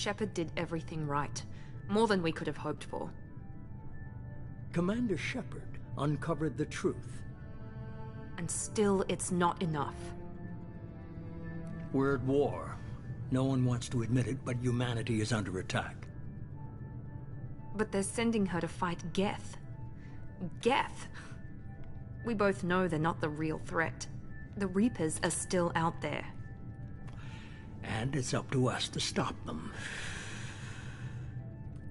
Shepard did everything right. More than we could have hoped for. Commander Shepard uncovered the truth. And still, it's not enough. We're at war. No one wants to admit it, but humanity is under attack. But they're sending her to fight Geth. Geth! We both know they're not the real threat. The Reapers are still out there. And it's up to us to stop them.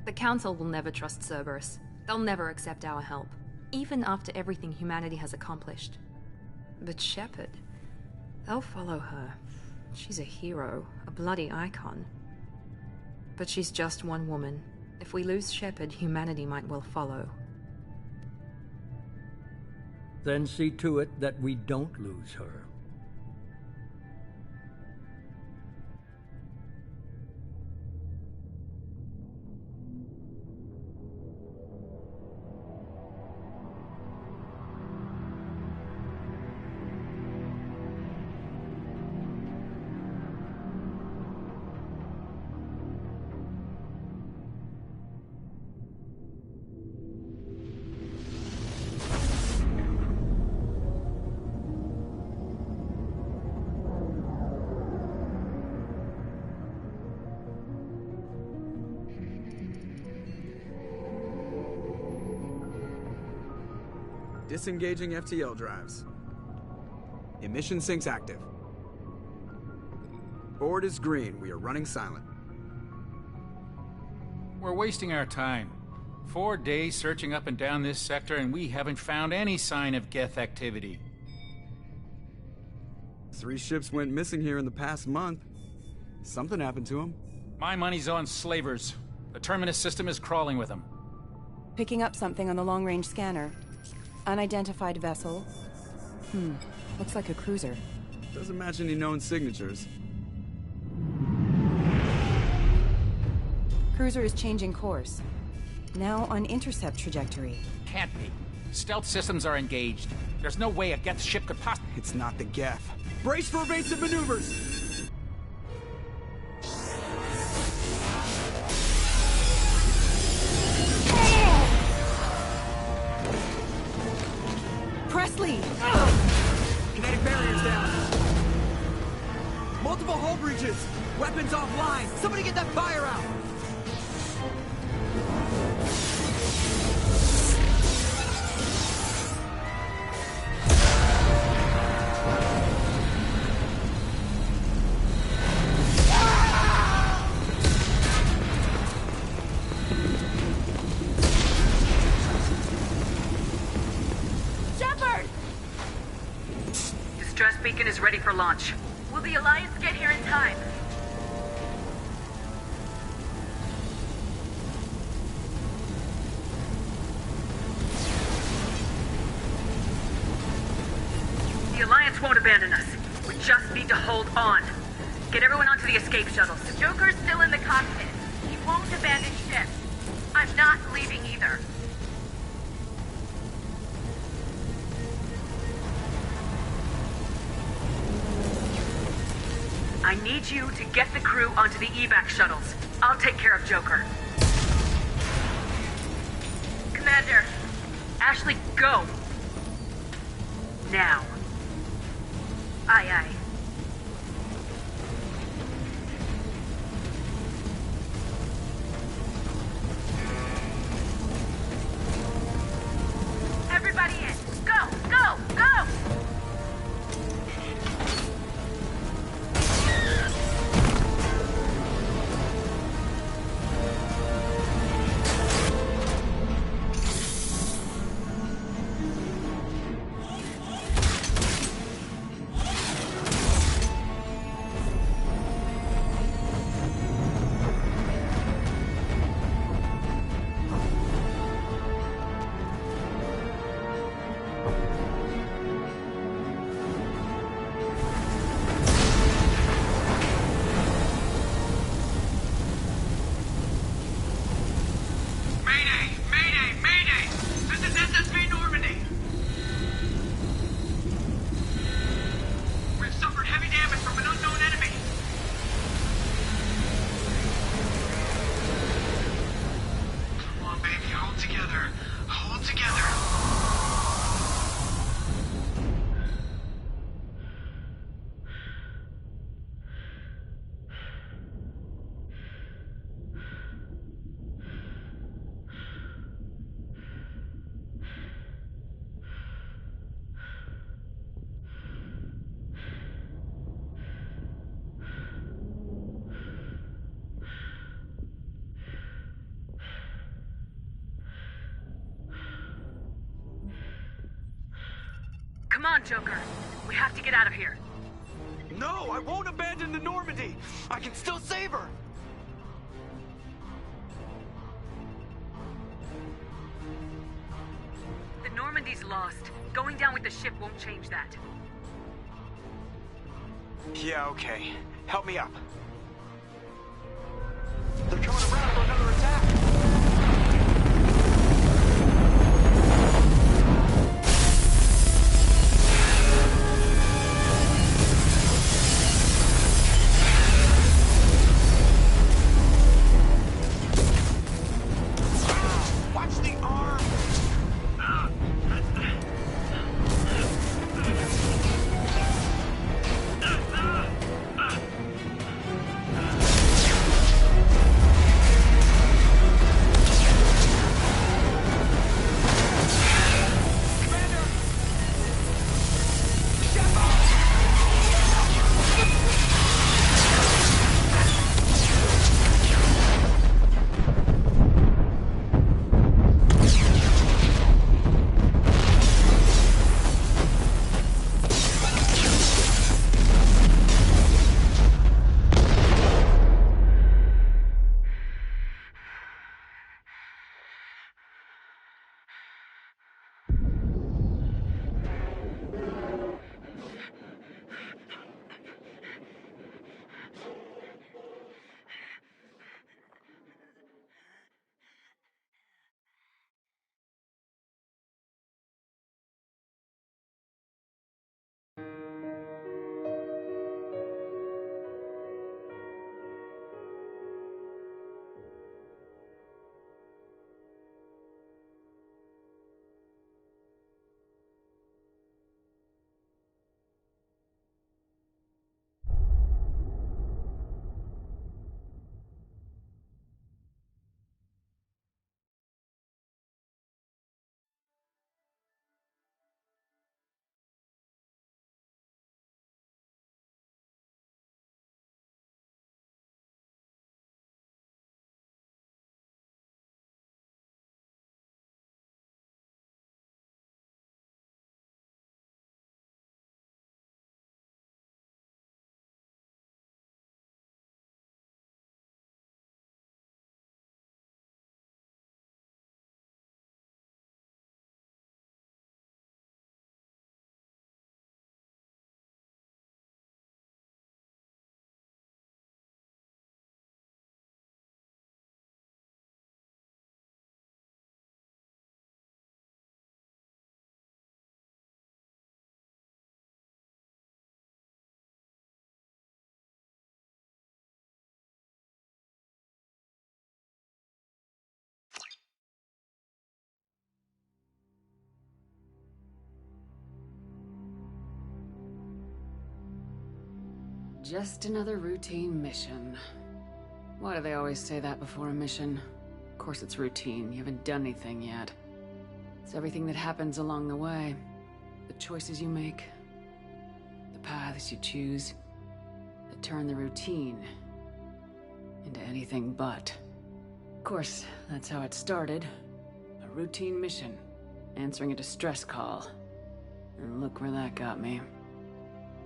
The Council will never trust Cerberus. They'll never accept our help, even after everything humanity has accomplished. But Shepard, they'll follow her. She's a hero, a bloody icon. But she's just one woman. If we lose Shepard, humanity might well follow. Then see to it that we don't lose her. Disengaging FTL drives. Emission sinks active. Board is green. We are running silent. We're wasting our time. 4 days searching up and down this sector, and we haven't found any sign of Geth activity. 3 ships went missing here in the past month. Something happened to them. My money's on slavers. The Terminus system is crawling with them. Picking up something on the long-range scanner. Unidentified vessel. Looks like a cruiser. Doesn't match any known signatures. Cruiser is changing course. Now on intercept trajectory. Can't be. Stealth systems are engaged. There's no way a Geth ship could possibly... It's not the Geth. Brace for evasive maneuvers! Presley! Kinetic barriers down. Multiple hull breaches. Weapons offline. Somebody get that fire out. Distress beacon is ready for launch. Will the Alliance get here in time? The Alliance won't abandon us. We just need to hold on. Get everyone onto the escape shuttles. Joker's still in the cockpit. He won't abandon ship. I'm not leaving either. I need you to get the crew onto the evac shuttles. I'll take care of Joker. Commander, Ashley, go! Now. Aye, aye. Everybody in! Go! Go! Go! Come on, Joker. We have to get out of here. No, I won't abandon the Normandy. I can still save her. The Normandy's lost. Going down with the ship won't change that. Yeah, okay. Help me up. They're coming around for another attack. Watch the arm! Just another routine mission. Why do they always say that before a mission? Of course it's routine. You haven't done anything yet. It's everything that happens along the way. The choices you make. The paths you choose. That turn the routine into anything but. Of course, that's how it started. A routine mission. Answering a distress call. And look where that got me.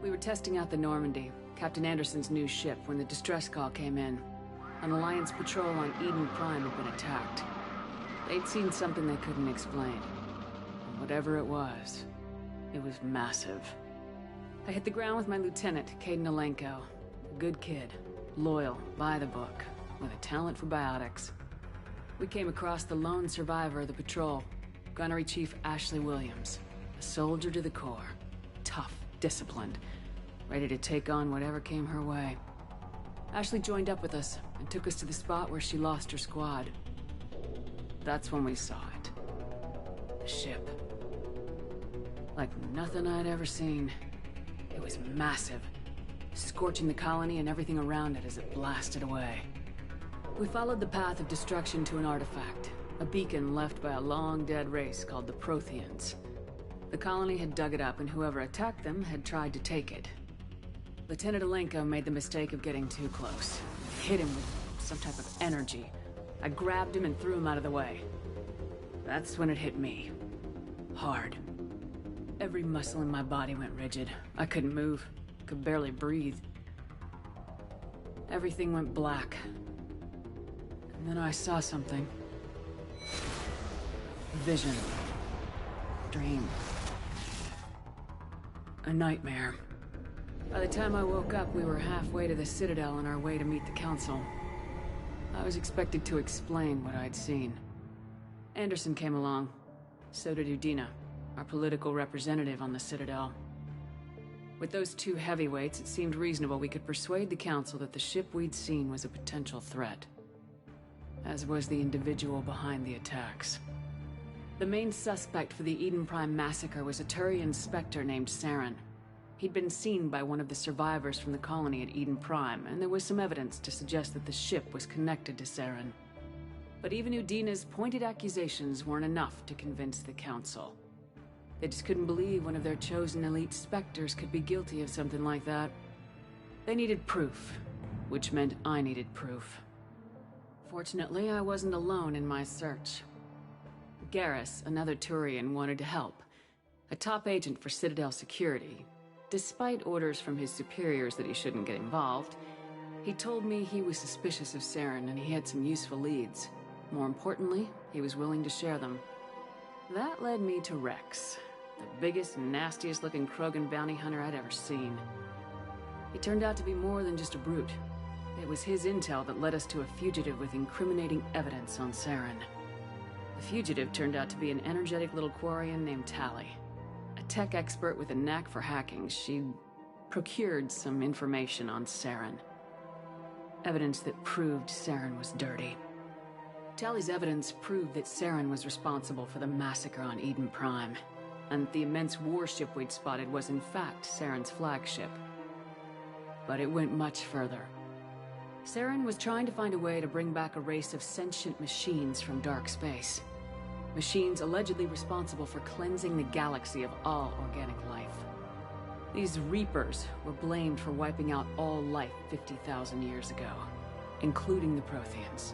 We were testing out the Normandy, Captain Anderson's new ship, when the distress call came in. An Alliance patrol on Eden Prime had been attacked. They'd seen something they couldn't explain. And whatever it was massive. I hit the ground with my lieutenant, Kaidan Alenko. A good kid, loyal, by the book, with a talent for biotics. We came across the lone survivor of the patrol, Gunnery Chief Ashley Williams. A soldier to the core. Tough, disciplined, ready to take on whatever came her way. Ashley joined up with us and took us to the spot where she lost her squad. That's when we saw it. The ship. Like nothing I'd ever seen. It was massive, scorching the colony and everything around it as it blasted away. We followed the path of destruction to an artifact, a beacon left by a long-dead race called the Protheans. The colony had dug it up, and whoever attacked them had tried to take it. Lieutenant Alenko made the mistake of getting too close. Hit him with some type of energy. I grabbed him and threw him out of the way. That's when it hit me. Hard. Every muscle in my body went rigid. I couldn't move. Could barely breathe. Everything went black. And then I saw something. Vision. Dream. A nightmare. By the time I woke up, we were halfway to the Citadel on our way to meet the Council. I was expected to explain what I'd seen. Anderson came along. So did Udina, our political representative on the Citadel. With those two heavyweights, it seemed reasonable we could persuade the Council that the ship we'd seen was a potential threat. As was the individual behind the attacks. The main suspect for the Eden Prime massacre was a Turian Spectre named Saren. He'd been seen by one of the survivors from the colony at Eden Prime, and there was some evidence to suggest that the ship was connected to Saren. But even Udina's pointed accusations weren't enough to convince the Council. They just couldn't believe one of their chosen elite Spectres could be guilty of something like that. They needed proof, which meant I needed proof. Fortunately, I wasn't alone in my search. Garrus, another Turian, wanted to help. A top agent for Citadel security. Despite orders from his superiors that he shouldn't get involved, he told me he was suspicious of Saren and he had some useful leads. More importantly, he was willing to share them. That led me to Rex, the biggest, nastiest looking Krogan bounty hunter I'd ever seen. He turned out to be more than just a brute. It was his intel that led us to a fugitive with incriminating evidence on Saren. The fugitive turned out to be an energetic little Quarian named Tali. A tech expert with a knack for hacking, she'd procured some information on Saren. Evidence that proved Saren was dirty. Tali's evidence proved that Saren was responsible for the massacre on Eden Prime, and the immense warship we'd spotted was in fact Saren's flagship. But it went much further. Saren was trying to find a way to bring back a race of sentient machines from dark space. Machines allegedly responsible for cleansing the galaxy of all organic life. These Reapers were blamed for wiping out all life 50,000 years ago, including the Protheans,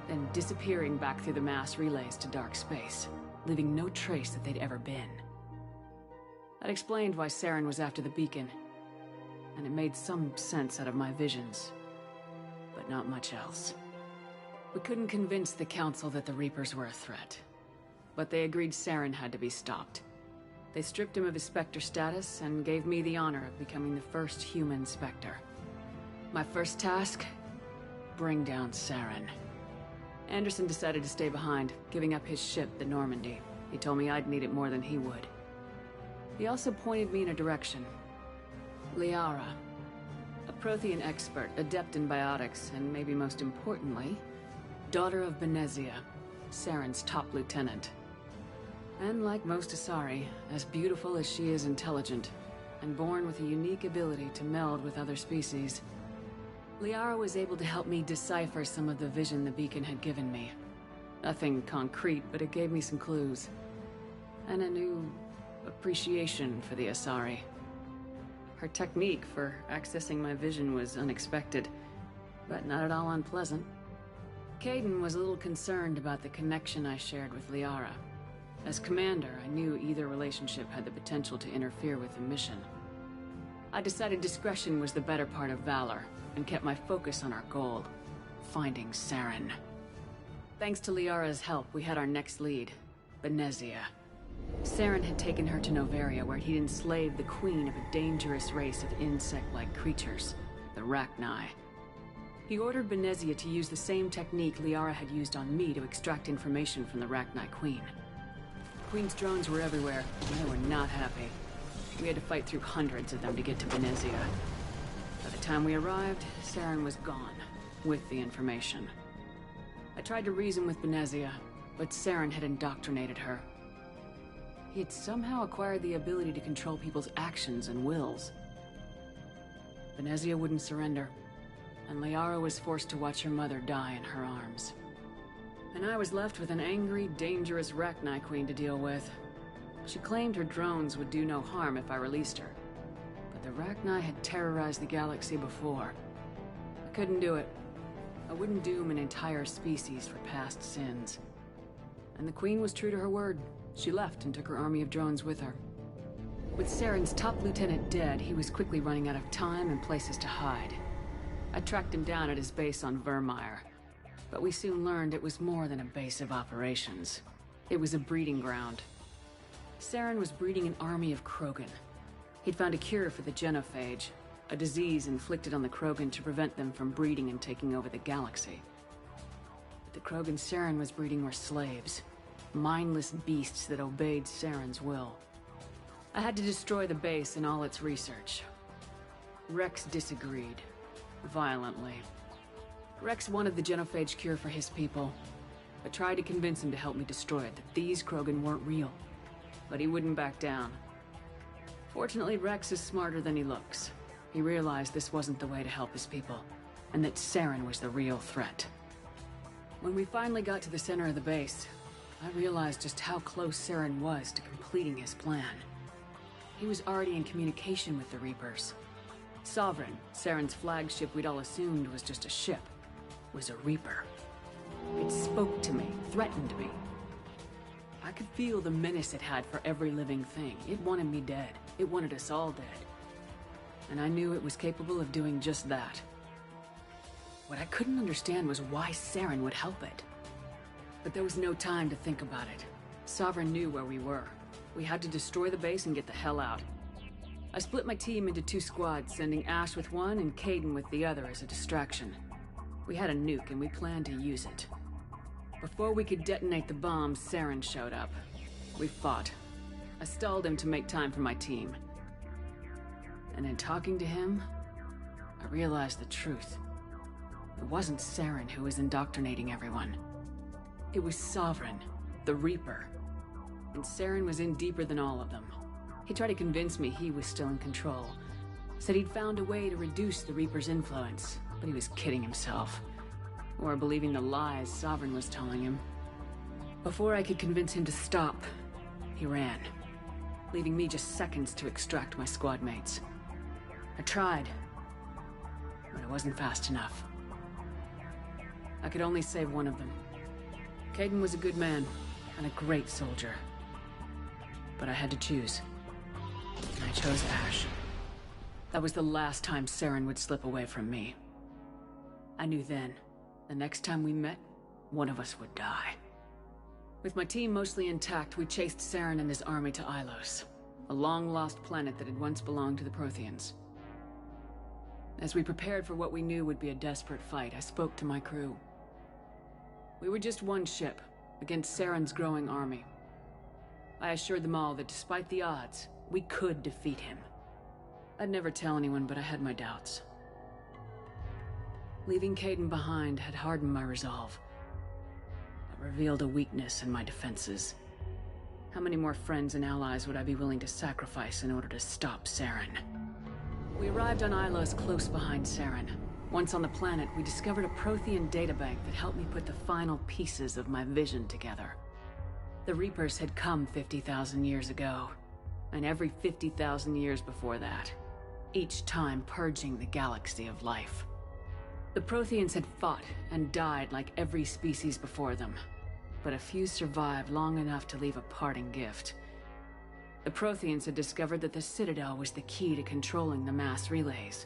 then disappearing back through the mass relays to dark space, leaving no trace that they'd ever been. That explained why Saren was after the beacon, and it made some sense out of my visions. But not much else. We couldn't convince the Council that the Reapers were a threat, but they agreed Saren had to be stopped. They stripped him of his Spectre status and gave me the honor of becoming the first human Spectre. My first task? Bring down Saren. Anderson decided to stay behind, giving up his ship, the Normandy. He told me I'd need it more than he would. He also pointed me in a direction. Liara. A Prothean expert, adept in biotics, and maybe most importantly, daughter of Benezia, Saren's top lieutenant. And like most Asari, as beautiful as she is intelligent, and born with a unique ability to meld with other species, Liara was able to help me decipher some of the vision the beacon had given me. Nothing concrete, but it gave me some clues. And a new appreciation for the Asari. Her technique for accessing my vision was unexpected, but not at all unpleasant. Kaidan was a little concerned about the connection I shared with Liara. As commander, I knew either relationship had the potential to interfere with the mission. I decided discretion was the better part of valor, and kept my focus on our goal, finding Saren. Thanks to Liara's help, we had our next lead, Benezia. Saren had taken her to Noveria, where he'd enslaved the queen of a dangerous race of insect-like creatures, the Rachni. He ordered Benezia to use the same technique Liara had used on me to extract information from the Rachni queen. The queen's drones were everywhere, and they were not happy. We had to fight through hundreds of them to get to Benezia. By the time we arrived, Saren was gone, with the information. I tried to reason with Benezia, but Saren had indoctrinated her. He had somehow acquired the ability to control people's actions and wills. Benezia wouldn't surrender, and Liara was forced to watch her mother die in her arms. And I was left with an angry, dangerous Rachni queen to deal with. She claimed her drones would do no harm if I released her. But the Rachni had terrorized the galaxy before. I couldn't do it. I wouldn't doom an entire species for past sins. And the queen was true to her word. She left and took her army of drones with her. With Saren's top lieutenant dead, he was quickly running out of time and places to hide. I tracked him down at his base on Vermeer, but we soon learned it was more than a base of operations. It was a breeding ground. Saren was breeding an army of Krogan. He'd found a cure for the genophage, a disease inflicted on the Krogan to prevent them from breeding and taking over the galaxy. But the Krogan Saren was breeding were slaves, mindless beasts that obeyed Saren's will. I had to destroy the base and all its research. Rex disagreed, violently. Rex wanted the genophage cure for his people. I tried to convince him to help me destroy it, that these Krogan weren't real. But he wouldn't back down. Fortunately, Rex is smarter than he looks. He realized this wasn't the way to help his people, and that Saren was the real threat. When we finally got to the center of the base, I realized just how close Saren was to completing his plan. He was already in communication with the Reapers. Sovereign, Saren's flagship we'd all assumed was just a ship, was a Reaper. It spoke to me, threatened me. I could feel the menace it had for every living thing. It wanted me dead. It wanted us all dead. And I knew it was capable of doing just that. What I couldn't understand was why Saren would help it. But there was no time to think about it. Sovereign knew where we were. We had to destroy the base and get the hell out. I split my team into 2 squads, sending Ash with one and Kaidan with the other as a distraction. We had a nuke and we planned to use it. Before we could detonate the bomb, Saren showed up. We fought. I stalled him to make time for my team. And in talking to him, I realized the truth. It wasn't Saren who was indoctrinating everyone. It was Sovereign, the Reaper. And Saren was in deeper than all of them. He tried to convince me he was still in control. Said he'd found a way to reduce the Reaper's influence, but he was kidding himself. Or believing the lies Sovereign was telling him. Before I could convince him to stop, he ran, leaving me just seconds to extract my squad mates. I tried, but it wasn't fast enough. I could only save one of them. Kaidan was a good man, and a great soldier. But I had to choose. And I chose Ash. That was the last time Saren would slip away from me. I knew then, the next time we met, one of us would die. With my team mostly intact, we chased Saren and his army to Ilos, a long-lost planet that had once belonged to the Protheans. As we prepared for what we knew would be a desperate fight, I spoke to my crew. We were just one ship, against Saren's growing army. I assured them all that despite the odds, we could defeat him. I'd never tell anyone, but I had my doubts. Leaving Kaidan behind had hardened my resolve, but revealed a weakness in my defenses. How many more friends and allies would I be willing to sacrifice in order to stop Saren? We arrived on Ilos close behind Saren. Once on the planet, we discovered a Prothean databank that helped me put the final pieces of my vision together. The Reapers had come 50,000 years ago, and every 50,000 years before that, each time purging the galaxy of life. The Protheans had fought and died like every species before them, but a few survived long enough to leave a parting gift. The Protheans had discovered that the Citadel was the key to controlling the mass relays.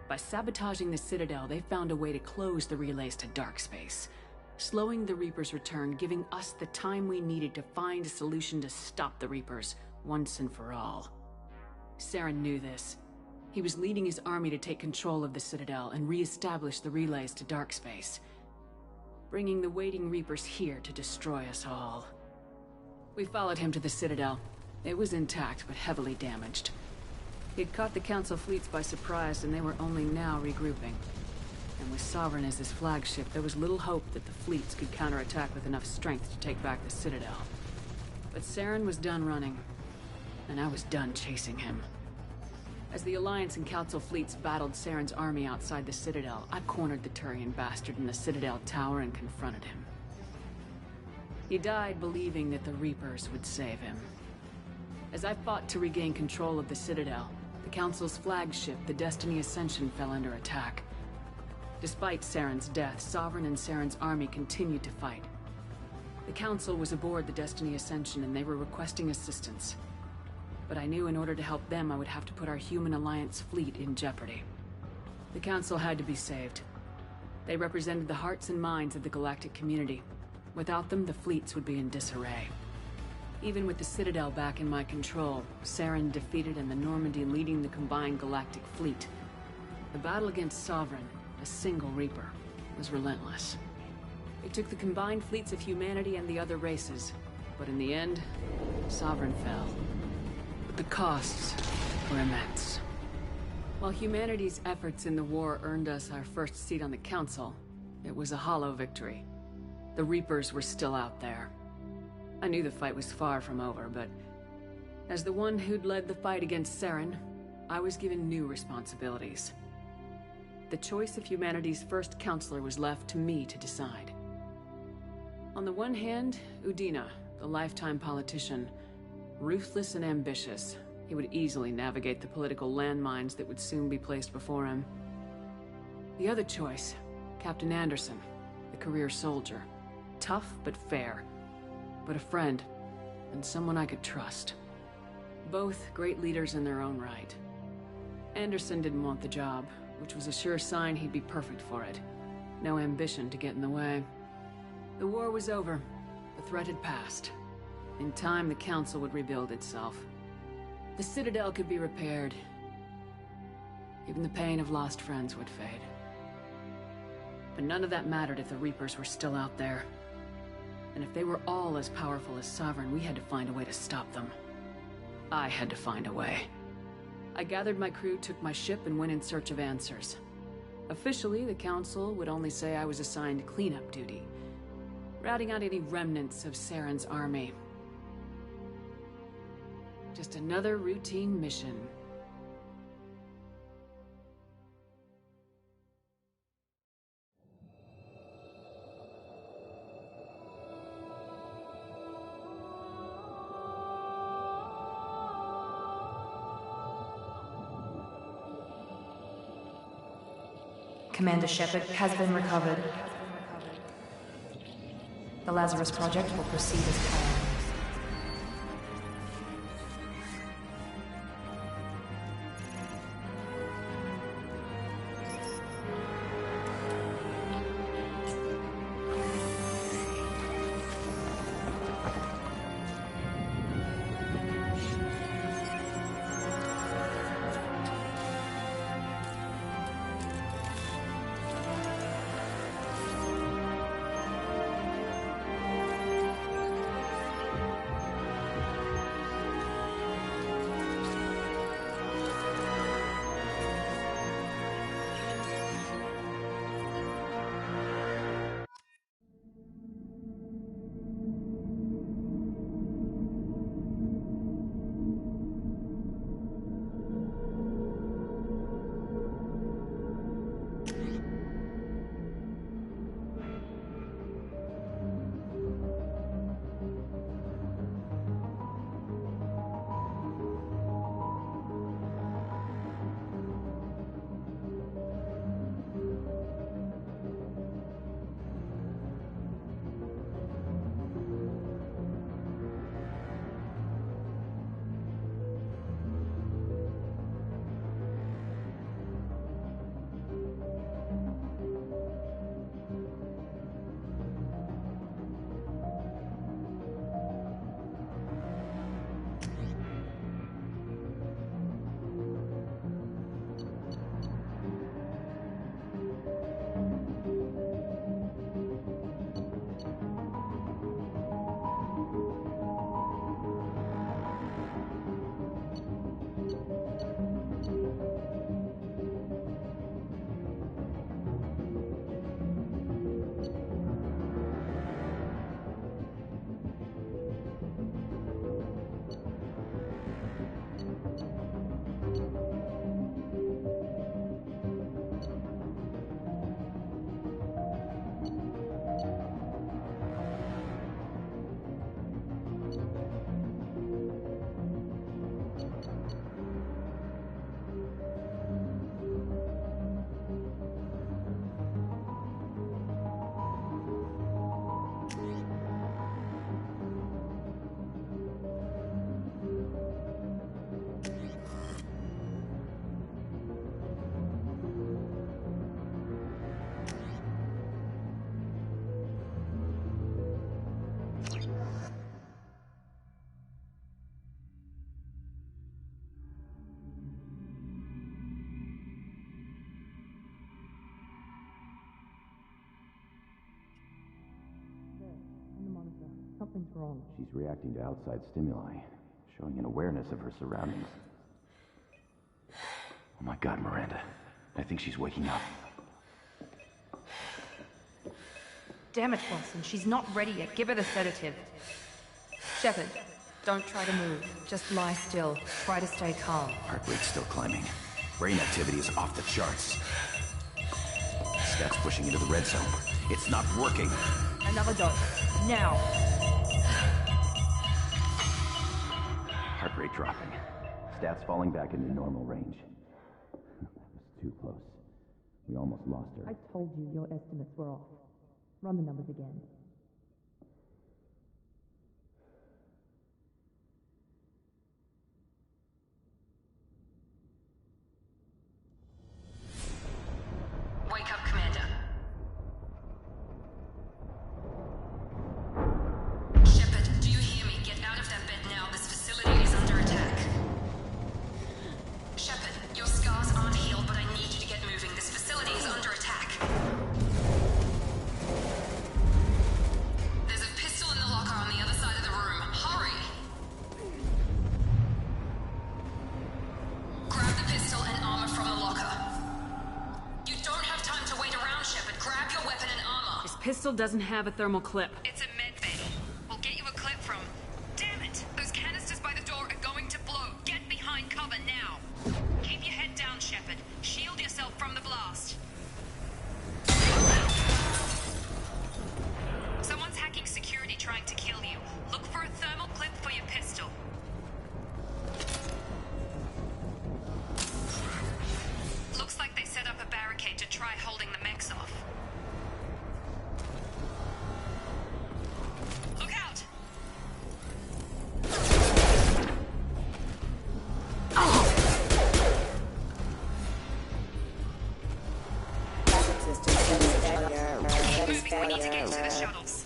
By sabotaging the Citadel, they found a way to close the relays to dark space, slowing the Reapers' return, giving us the time we needed to find a solution to stop the Reapers once and for all. Saren knew this. He was leading his army to take control of the Citadel and re-establish the relays to dark space, bringing the waiting Reapers here to destroy us all. We followed him to the Citadel. It was intact, but heavily damaged. He'd caught the Council fleets by surprise, and they were only now regrouping. And with Sovereign as his flagship, there was little hope that the fleets could counterattack with enough strength to take back the Citadel. But Saren was done running, and I was done chasing him. As the Alliance and Council fleets battled Saren's army outside the Citadel, I cornered the Turian bastard in the Citadel tower and confronted him. He died believing that the Reapers would save him. As I fought to regain control of the Citadel, the Council's flagship, the Destiny Ascension, fell under attack. Despite Saren's death, Sovereign and Saren's army continued to fight. The Council was aboard the Destiny Ascension and they were requesting assistance. but I knew in order to help them I would have to put our human alliance fleet in jeopardy. The Council had to be saved. They represented the hearts and minds of the galactic community. Without them, the fleets would be in disarray. Even with the Citadel back in my control, Saren defeated and the Normandy leading the combined galactic fleet, the battle against Sovereign, a single Reaper, was relentless. It took the combined fleets of humanity and the other races, but in the end, Sovereign fell. But the costs were immense. While humanity's efforts in the war earned us our first seat on the Council, it was a hollow victory. The Reapers were still out there. I knew the fight was far from over, but as the one who'd led the fight against Saren, I was given new responsibilities. The choice of humanity's first counselor was left to me to decide. On the one hand, Udina, the lifetime politician, ruthless and ambitious. He would easily navigate the political landmines that would soon be placed before him. The other choice, Captain Anderson, the career soldier. Tough but fair, but a friend, and someone I could trust. Both great leaders in their own right. Anderson didn't want the job, which was a sure sign he'd be perfect for it. No ambition to get in the way. The war was over. The threat had passed. In time, the Council would rebuild itself. The Citadel could be repaired. Even the pain of lost friends would fade. But none of that mattered if the Reapers were still out there. And if they were all as powerful as Sovereign, we had to find a way to stop them. I had to find a way. I gathered my crew, took my ship, and went in search of answers. Officially, the Council would only say I was assigned cleanup duty, routing out any remnants of Saren's army. Just another routine mission. Commander Shepard has been recovered. The Lazarus Project will proceed as planned. Something's wrong. She's reacting to outside stimuli, showing an awareness of her surroundings. Oh my god, Miranda. I think she's waking up. Damn it, Watson. She's not ready yet. Give her the sedative. Shepard, don't try to move. Just lie still. Try to stay calm. Heart rate's still climbing. Brain activity is off the charts. Stats pushing into the red zone. It's not working. Another dose. Now. Heart rate dropping. Stats falling back into normal range. That was too close. We almost lost her. I told you your estimates were off. Run the numbers again. Wake up, Commander. Shepard, do you hear me? Get out of that bed now. This facility is under attack. Shepard, your scars aren't healed, but I need you to get moving. This facility is under attack. There's a pistol in the locker on the other side of the room. Hurry! Grab the pistol and armor from the locker. You don't have time to wait around, Shepard. Grab your weapon and armor. This pistol doesn't have a thermal clip. It's a med bay. We'll get you a clip from... Damn it! Those canisters by the door are going to blow. Get behind cover now. Keep your head down, Shepard. Shield yourself from the blast. Someone's hacking security trying to kill you. Look for a thermal clip for your pistol. Looks like they set up a barricade to try holding the mechs off. Look out! Keep moving, we need to get to the shuttles.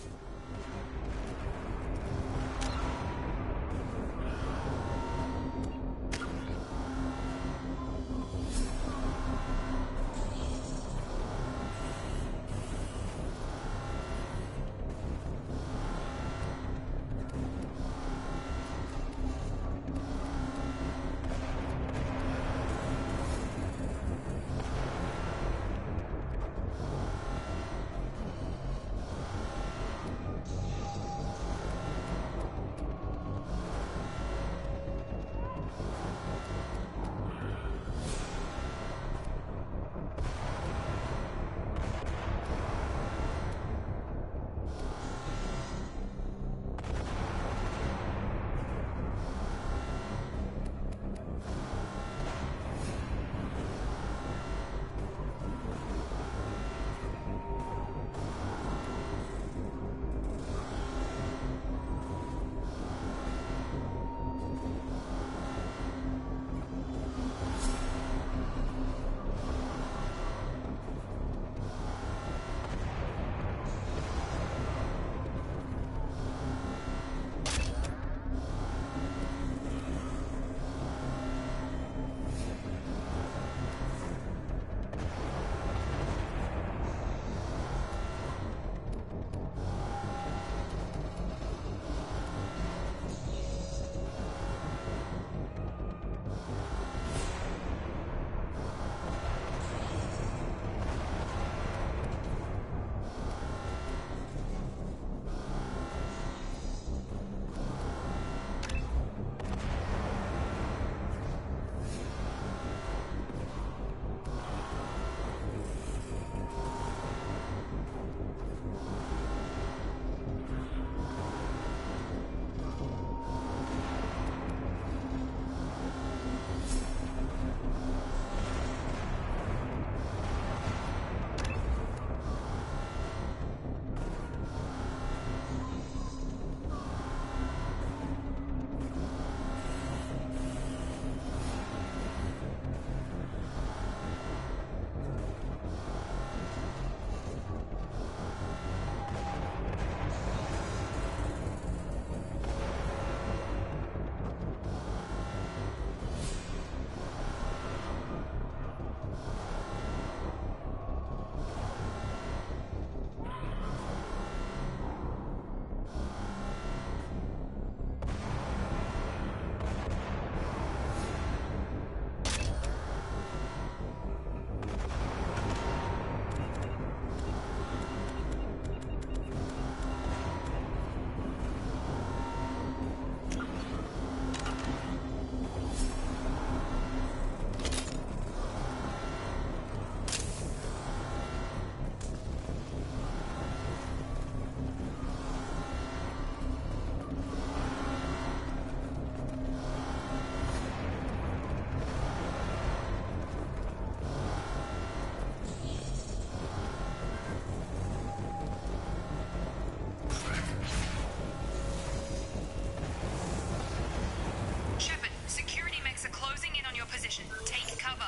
position. Take cover.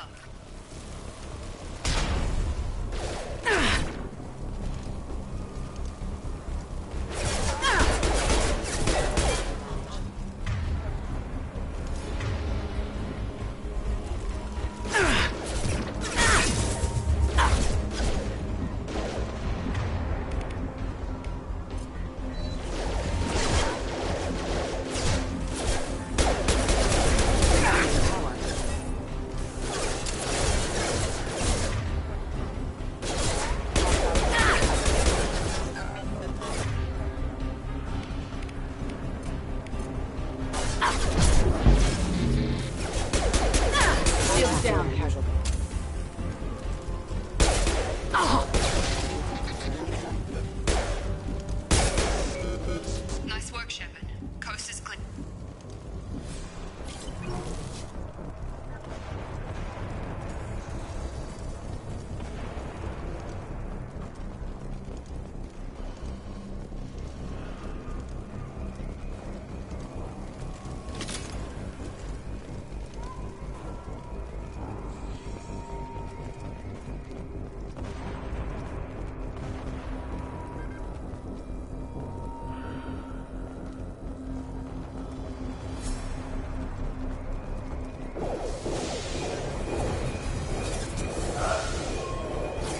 Nice work, Shepard. Coast is clear.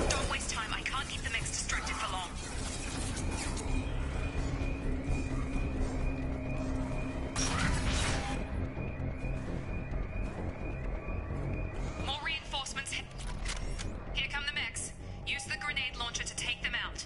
Don't waste time. I can't keep the mix distracted for long. More reinforcements. Here come the mechs. Use the grenade launcher to take them out.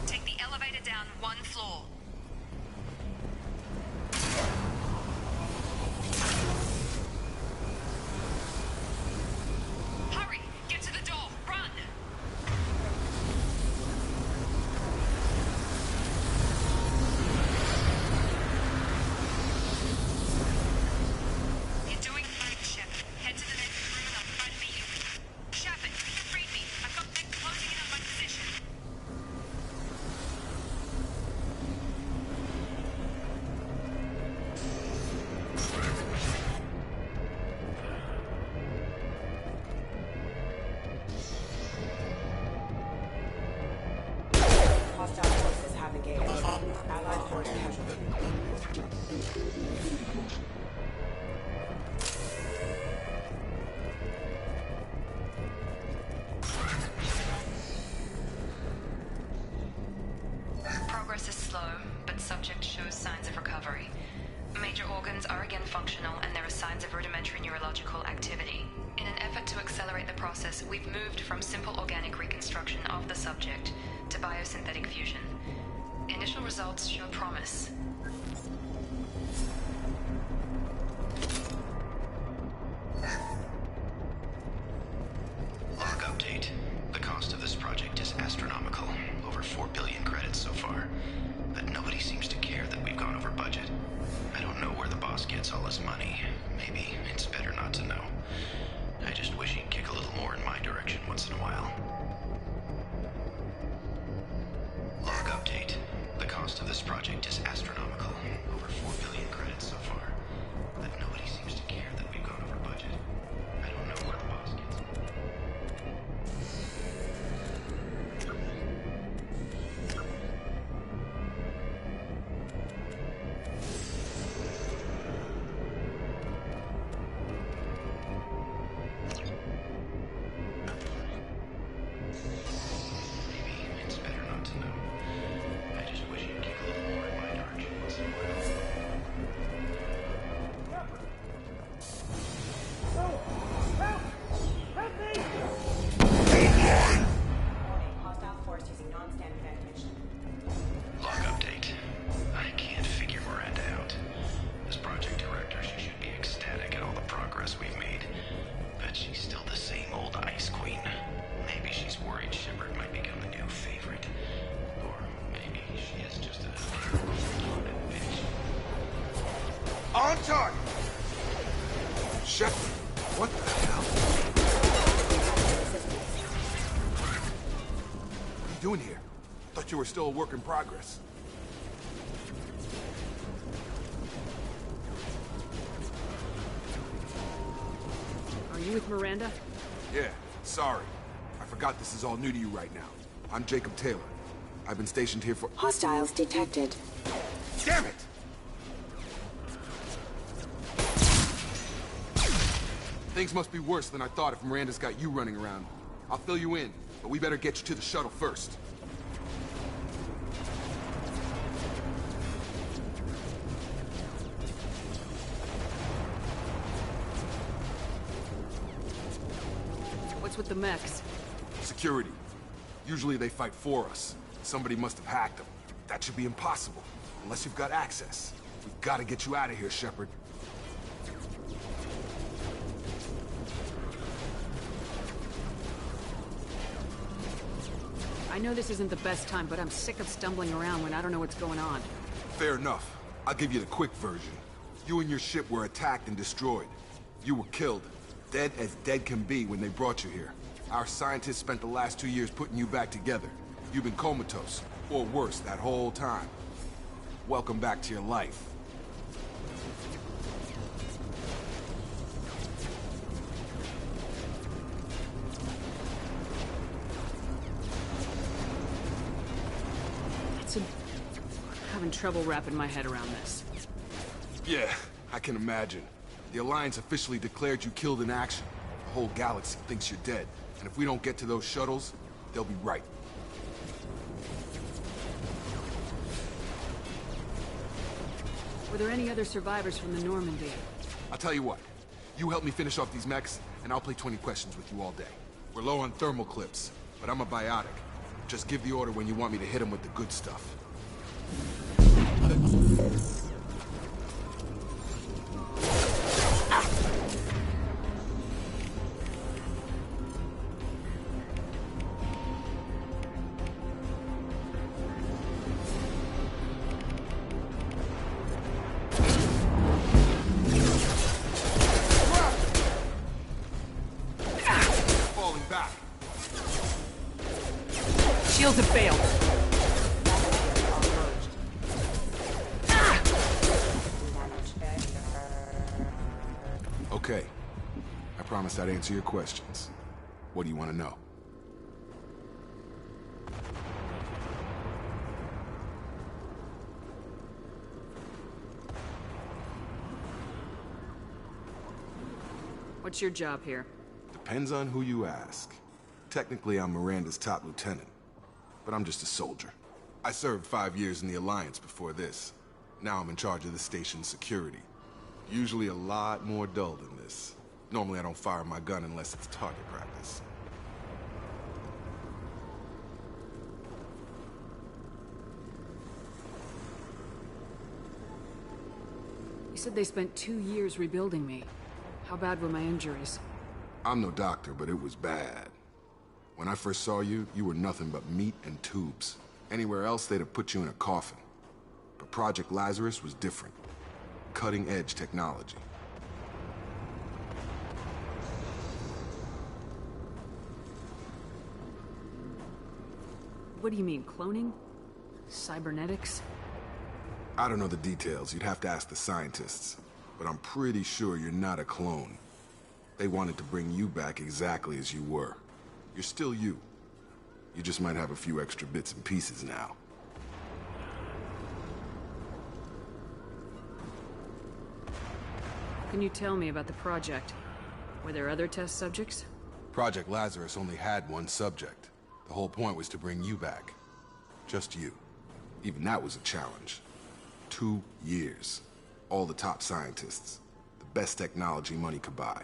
Take the elevator down one floor. Hurry! Get to the door! Run! You're doing fine, Shepard. Head to the next room and I'll try to meet you. Shepard, read me. I've got mechs closing in on my position. Hostile forces have engaged. Allied force casualty. Progress is slow, but subject shows signs of recovery. Major organs are again functional, and there are signs of rudimentary neurological activity. In an effort to accelerate the process, we've moved from simple organic reconstruction of the subject to biosynthetic fusion. Initial results show promise. Log update. The cost of this project is astronomical. Over 4 billion credits so far. But nobody seems to care that we've gone over budget. I don't know where the boss gets all his money. Maybe it's better not to know. I just wish he'd kick a little more in my direction once in a while. Log update. The cost of this project is astronomical. Over 4 billion credits so far. But nobody seems to care that we've gone over budget. I don't know where the boss gets it. Maybe it's better not to know. I just wish he'd kick a little more in my direction once in a while. Warning. Hostile force using non-standard ammunition. Log update. I can't figure Miranda out. As project director, she should be ecstatic at all the progress we've made. But she's still the same old Ice Queen. Maybe she's worried Shepard might become the new favorite. Or maybe she is just a freaking bitch. On target! Shepard, what the hell? doing here? Thought you were still a work in progress. Are you with Miranda? Yeah, sorry. I forgot this is all new to you right now. I'm Jacob Taylor. I've been stationed here for— Hostiles detected. Damn it! Things must be worse than I thought if Miranda's got you running around. I'll fill you in, but we better get you to the shuttle first. What's with the mechs? Security. Usually they fight for us. Somebody must have hacked them. That should be impossible, unless you've got access. We've got to get you out of here, Shepard. I know this isn't the best time, but I'm sick of stumbling around when I don't know what's going on. Fair enough. I'll give you the quick version. You and your ship were attacked and destroyed. You were killed. Dead as dead can be when they brought you here. Our scientists spent the last 2 years putting you back together. You've been comatose, or worse, that whole time. Welcome back to your life. I'm having trouble wrapping my head around this. Yeah, I can imagine. The Alliance officially declared you killed in action. The whole galaxy thinks you're dead. And if we don't get to those shuttles, they'll be right. Were there any other survivors from the Normandy? I'll tell you what. You help me finish off these mechs, and I'll play 20 questions with you all day. We're low on thermal clips, but I'm a biotic. Just give the order when you want me to hit them with the good stuff. Falling back. Shields have failed. Okay. I promised I'd answer your questions. What do you want to know? What's your job here? Depends on who you ask. Technically, I'm Miranda's top lieutenant, but I'm just a soldier. I served 5 years in the Alliance before this. Now I'm in charge of the station's security. Usually a lot more dull than this. Normally I don't fire my gun unless it's target practice. You said they spent 2 years rebuilding me. How bad were my injuries? I'm no doctor, but it was bad. When I first saw you, you were nothing but meat and tubes. Anywhere else, they'd have put you in a coffin. But Project Lazarus was different. Cutting-edge technology. What do you mean, cloning? Cybernetics? I don't know the details. You'd have to ask the scientists. But I'm pretty sure you're not a clone. They wanted to bring you back exactly as you were. You're still you. You just might have a few extra bits and pieces now. Can you tell me about the project? Were there other test subjects? Project Lazarus only had one subject. The whole point was to bring you back. Just you. Even that was a challenge. 2 years. All the top scientists. The best technology money could buy.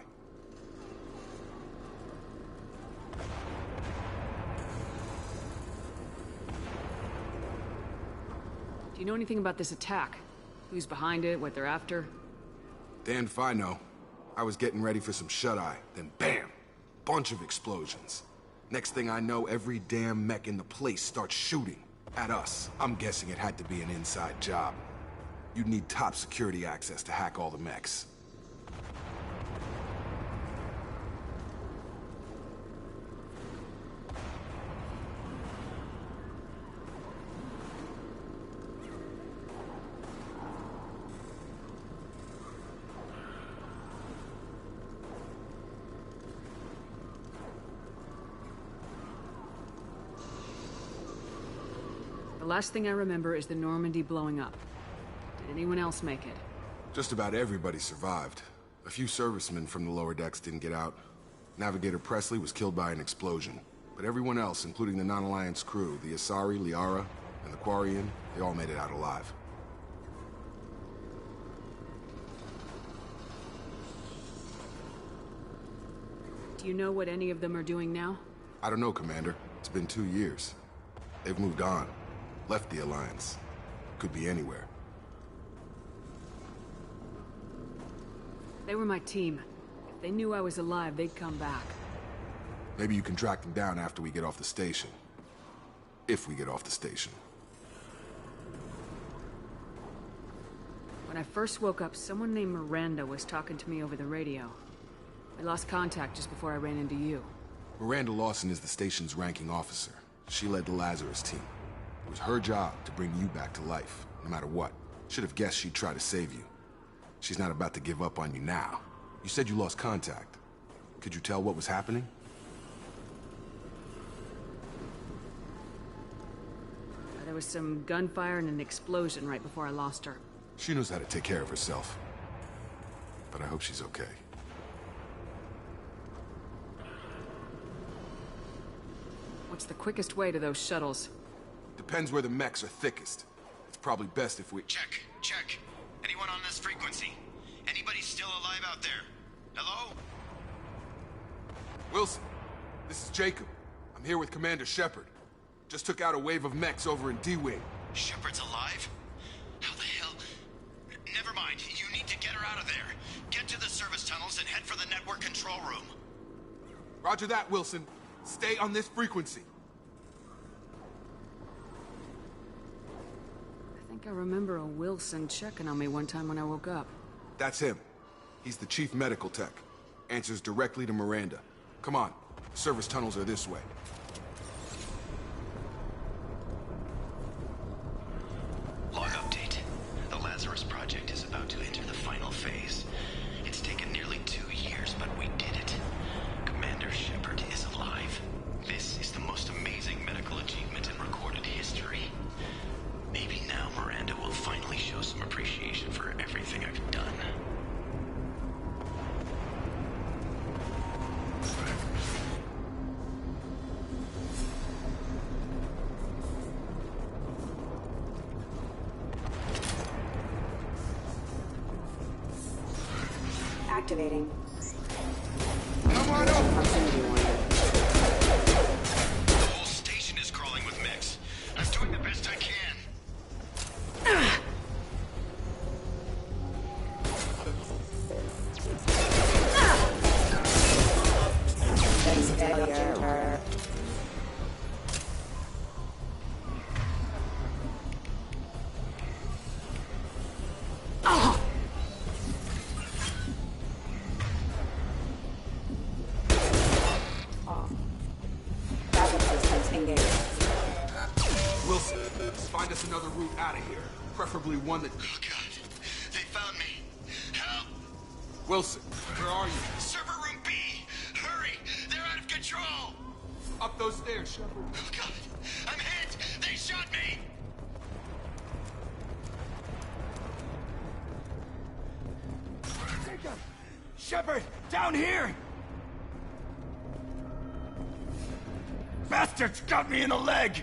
Do you know anything about this attack? Who's behind it, what they're after? Damned if I know. I was getting ready for some shut-eye, then bam! Bunch of explosions. Next thing I know, every damn mech in the place starts shooting. At us. I'm guessing it had to be an inside job. You'd need top security access to hack all the mechs. last thing I remember is the Normandy blowing up. Did anyone else make it? Just about everybody survived. A few servicemen from the lower decks didn't get out. Navigator Presley was killed by an explosion. But everyone else, including the non-Alliance crew, the Asari, Liara, and the Quarian, they all made it out alive. Do you know what any of them are doing now? I don't know, Commander. It's been 2 years. They've moved on. Left the Alliance. Could be anywhere. They were my team. If they knew I was alive, they'd come back. Maybe you can track them down after we get off the station. If we get off the station. When I first woke up, someone named Miranda was talking to me over the radio. I lost contact just before I ran into you. Miranda Lawson is the station's ranking officer. She led the Lazarus team. It was her job to bring you back to life, no matter what. Should have guessed she'd try to save you. She's not about to give up on you now. You said you lost contact. Could you tell what was happening? There was some gunfire and an explosion right before I lost her. She knows how to take care of herself. But I hope she's okay. What's the quickest way to those shuttles? Depends where the mechs are thickest. It's probably best if we... Check. Anyone on this frequency? Anybody still alive out there? Hello? Wilson, this is Jacob. I'm here with Commander Shepard. Just took out a wave of mechs over in D-Wing. Shepard's alive? How the hell? Never mind. You need to get her out of there. Get to the service tunnels and head for the network control room. Roger that, Wilson. Stay on this frequency. I think I remember a Wilson checking on me one time when I woke up. That's him. He's the chief medical tech. Answers directly to Miranda. Come on. Service tunnels are this way. Log update. The Lazarus project is about to enter the final phase. It's taken nearly 2 years, but we did it. Commander Shepard is alive. This is the most amazing medical achievement in recorded history. Maybe now Miranda will finally show some appreciation for everything I've done. Activating. Come on up! Proximity warning. The whole station is crawling with mechs. I'm doing the best I can. Failure. Backup systems engaged. Wilson, let's find us another route out of here. Preferably one that... Oh god. They found me. Help! Wilson, where are you? Server room B! Hurry! They're out of control! Up those stairs, Shepard. Oh god! I'm hit! They shot me! Jacob! Shepard! Down here! Bastards got me in the leg!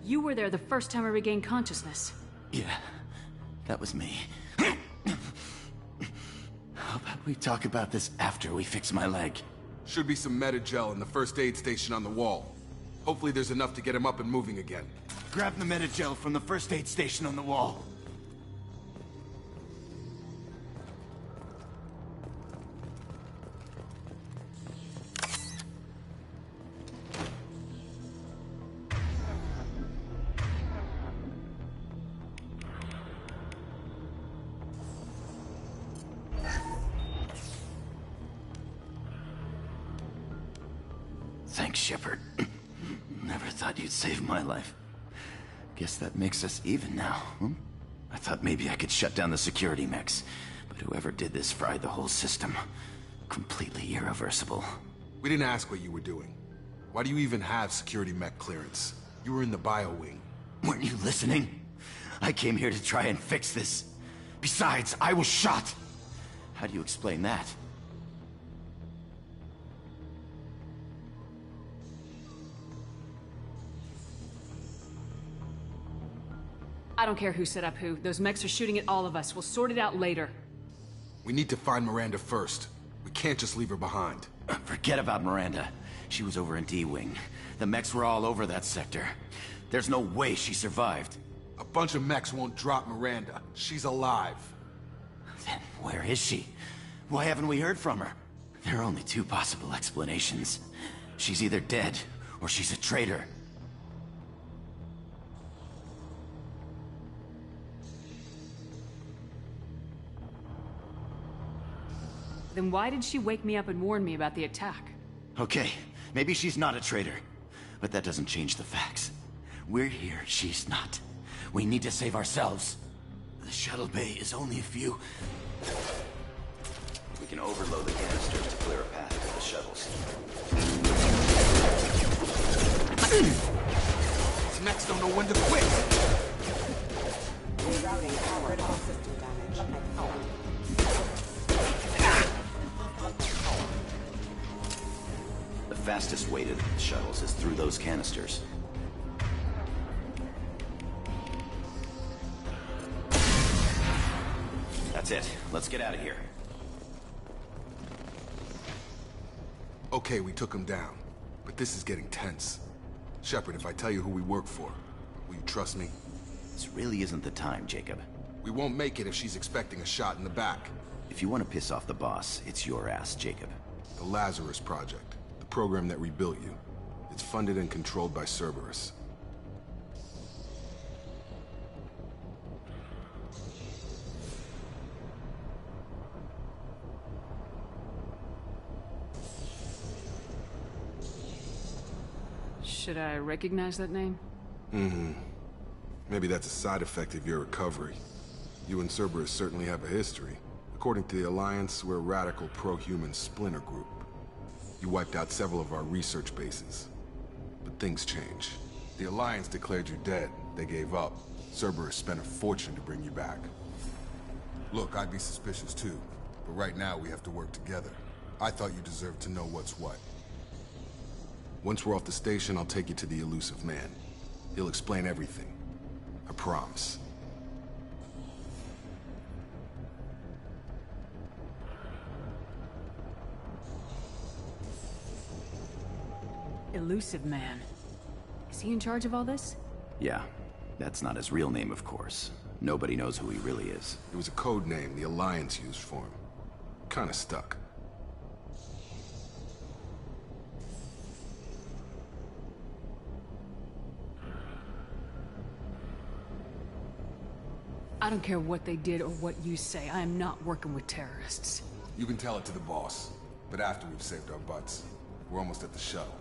You were there the first time I regained consciousness. Yeah, that was me. How about we talk about this after we fix my leg? Should be some Medi-gel in the first aid station on the wall. Hopefully there's enough to get him up and moving again. Grab the Medi-gel from the first aid station on the wall. Thanks, Shepard. Never thought you'd save my life. Guess that makes us even now, huh? I thought maybe I could shut down the security mechs, but whoever did this fried the whole system. Completely irreversible. We didn't ask what you were doing. Why do you even have security mech clearance? You were in the bio wing. Weren't you listening? I came here to try and fix this. Besides, I was shot. How do you explain that? I don't care who set up who. Those mechs are shooting at all of us. We'll sort it out later. We need to find Miranda first. We can't just leave her behind. Forget about Miranda. She was over in D-Wing. The mechs were all over that sector. There's no way she survived. A bunch of mechs won't drop Miranda. She's alive. Then where is she? Why haven't we heard from her? There are only two possible explanations. She's either dead, or she's a traitor. Then why did she wake me up and warn me about the attack? Okay, maybe she's not a traitor, but that doesn't change the facts. We're here, she's not. We need to save ourselves. The shuttle bay is only a few... We can overload the canisters to clear a path to the shuttles. These mechs don't know when to quit! Rerouting power critical system damage. The fastest way to the shuttles is through those canisters. That's it. Let's get out of here. Okay, we took him down. But this is getting tense. Shepard, if I tell you who we work for, will you trust me? This really isn't the time, Jacob. We won't make it if she's expecting a shot in the back. If you want to piss off the boss, it's your ass, Jacob. The Lazarus Project. The program that rebuilt you. It's funded and controlled by Cerberus. Should I recognize that name? Maybe that's a side effect of your recovery. You and Cerberus certainly have a history. According to the Alliance, we're a radical pro-human splinter group. You wiped out several of our research bases. But things change. The Alliance declared you dead. They gave up. Cerberus spent a fortune to bring you back. Look, I'd be suspicious too. But right now, we have to work together. I thought you deserved to know what's what. Once we're off the station, I'll take you to the Elusive Man. He'll explain everything. I promise. Elusive Man. Is he in charge of all this? Yeah. That's not his real name, of course. Nobody knows who he really is. It was a code name the Alliance used for him. Kinda stuck. I don't care what they did or what you say. I am not working with terrorists. You can tell it to the boss. But after we've saved our butts, we're almost at the shuttle.